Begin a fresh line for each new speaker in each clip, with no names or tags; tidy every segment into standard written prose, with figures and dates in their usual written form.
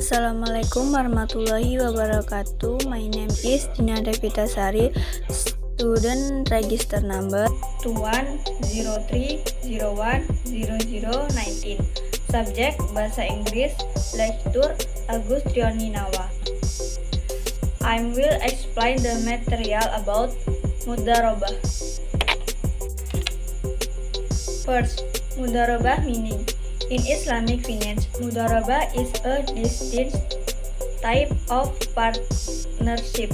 Assalamualaikum warahmatullahi wabarakatuh. My name is Dina Devitasari, student register number 2103010019. Subject Bahasa Inggris, Lektur Agus Trioninawa. I will explain the material about mudharabah. First, mudharabah meaning. In Islamic finance, mudharabah is a distinct type of partnership,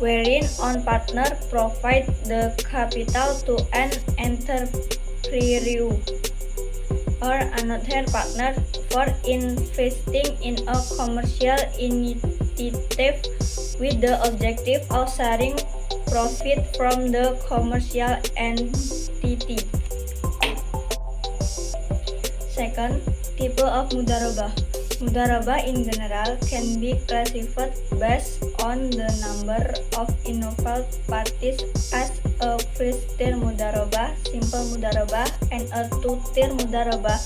wherein one partner provides the capital to an entrepreneur or another partner for investing in a commercial initiative with the objective of sharing profit from the commercial entity. Second, type of mudharabah. Mudharabah in general can be classified based on the number of involved parties as a first-tier mudharabah, simple mudharabah, and a two-tier mudharabah,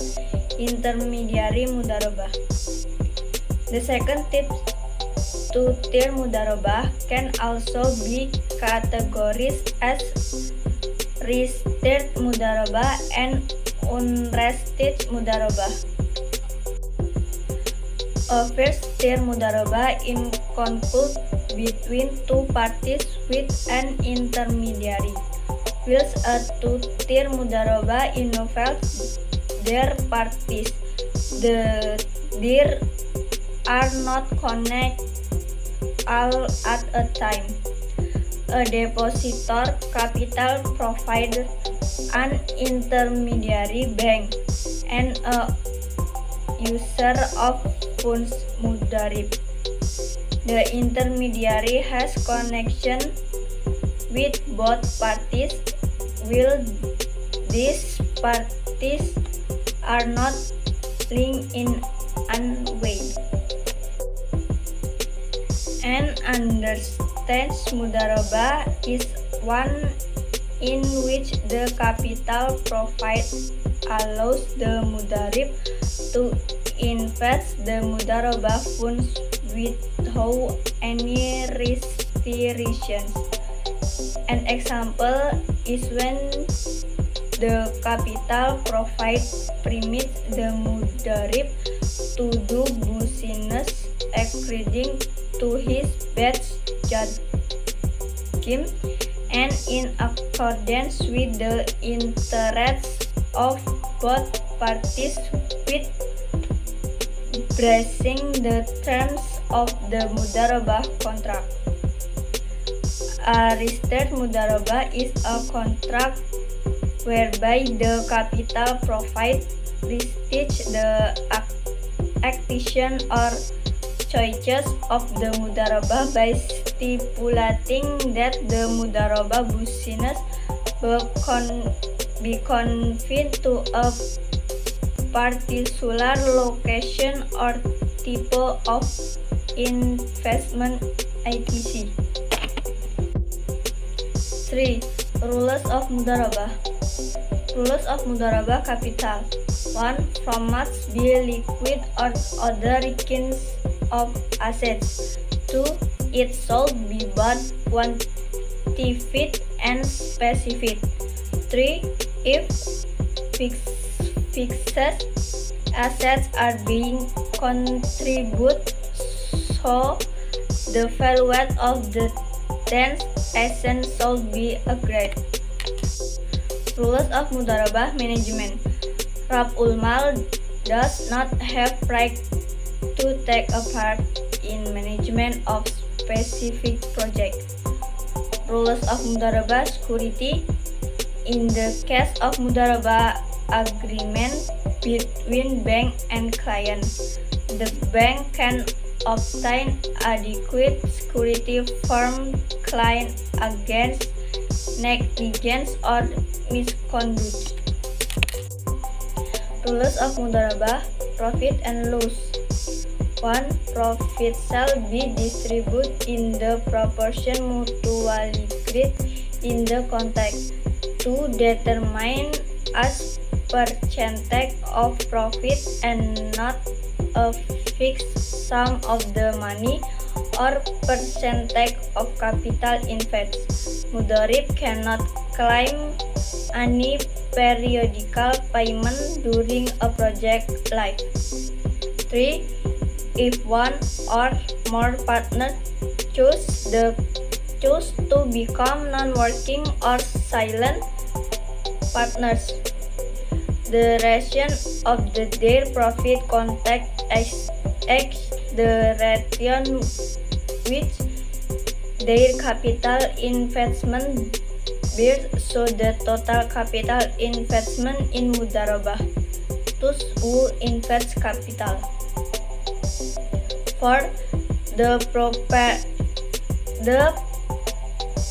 intermediary mudharabah. The second type, two-tier mudharabah, can also be categorized as restricted mudharabah and unrestricted mudharabah. A first-tier mudharabah in conflict between two parties with an intermediary, whilst a two-tier mudharabah involves their parties. There are not connected all at a time. A depositor capital provider, an intermediary bank, and a user of funds mudharib. The intermediary has connection with both parties, while these parties are not linked in any way. An understands mudharabah is one in which the capital provided allows the mudharib to invest the mudharabah funds without any restrictions. An example is when the capital provided permits the mudharib to do business according to his best judgment and in accordance with the interests of both parties with embracing the terms of the mudharabah contract. A restricted mudharabah is a contract whereby the capital provides restricts the action or choices of the mudharabah by stipulating that the mudharabah business will be confined to a particular location or type of investment etc. 3. Rules of mudharabah. Rules of mudharabah capital. 1. From must be liquid or other kinds of assets. 2. It should be both quantified and specific. 3. If fixed assets are being contributed, so the value of the assets should be agreed. Rules of mudharabah management. Rabul Mal does not have right to take a part in management of specific project. Rules of mudharabah security. In the case of mudharabah agreement between bank and client, the bank can obtain adequate security from client against negligence or misconduct. Rules of mudharabah profit and loss. 1. Profit shall be distributed in the proportion mutually agreed in the contract. 2. Determine as percentage of profit and not a fixed sum of the money or percentage of capital invested. Mudharib cannot claim any periodical payment during a project life. 3. If one or more partners choose to become non-working or silent partners, the ratio of their profit contact X the ratio which their capital investment bears, so the total capital investment in Mudharabah. Thus, who invests capital? 4. The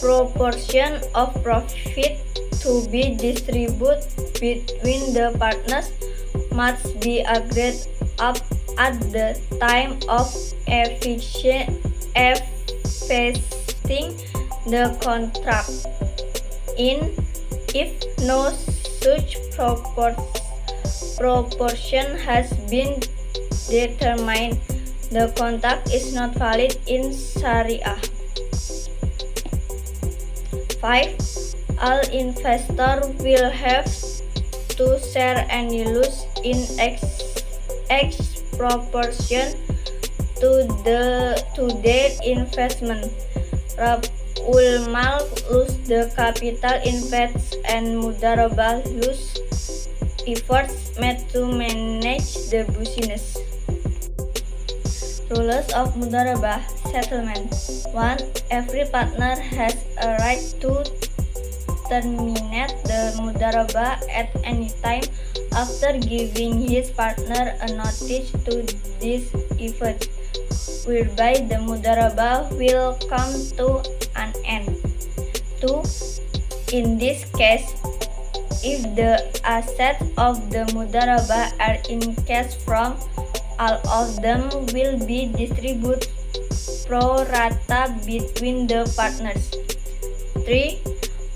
proportion of profit to be distributed between the partners must be agreed up at the time of effecting the contract. If no such proportion has been determined, the contract is not valid in Sharia. 5. All investors will have to share any loss in X proportion to their investment. Rab'ul Mal lose the capital invested and Mudharabah lose efforts made to manage the business. Rules of Mudharabah settlement. 1. Every partner has a right to terminate the Mudharabah at any time after giving his partner a notice to this effect, whereby the Mudharabah will come to an end. 2. In this case, if the assets of the Mudharabah are in cash form, all of them will be distributed pro rata between the partners. 3.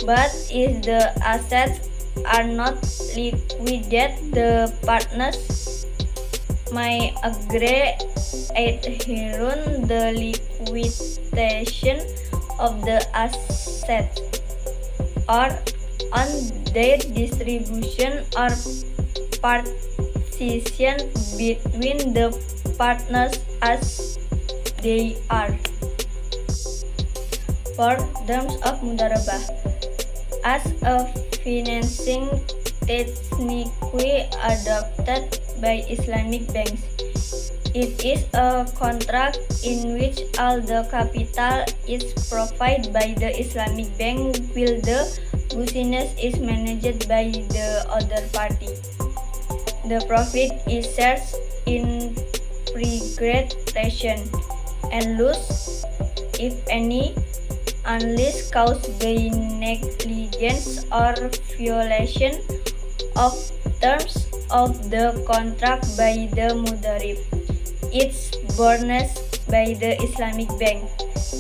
But if the assets are not liquidated, the partners may agree adherent the liquidation of the assets or on their distribution or partition between the partners as they are. 4. Terms of Mudharabah. As a financing technique adopted by Islamic banks, it is a contract in which all the capital is provided by the Islamic bank while the business is managed by the other party. The profit is shared in pre-agreed ratio, and loss, if any, unless caused by negligence or violation of terms of the contract by the Mudharib. It's borne by the Islamic bank.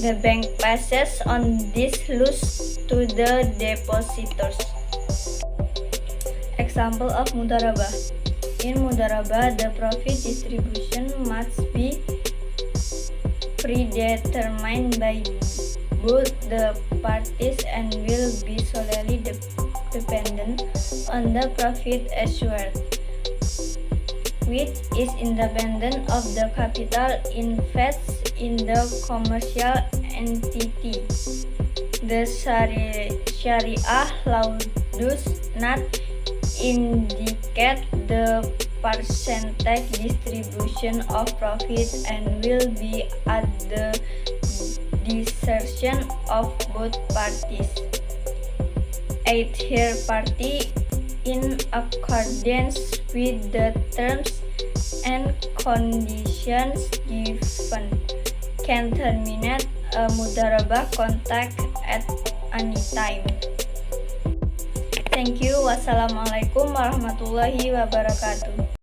The bank passes on this loss to the depositors. Example of Mudharabah. In Mudharabah, the profit distribution must be predetermined by both the parties and will be solely dependent on the profit assured, which is independent of the capital invested in the commercial entity. The Sharia law does not indicate the percentage distribution of profit and will be at the discretion of both parties. 8. Third party, in accordance with the terms and conditions given, can terminate a Mudharabah contract at any time. Thank you. Wassalamualaikum warahmatullahi wabarakatuh.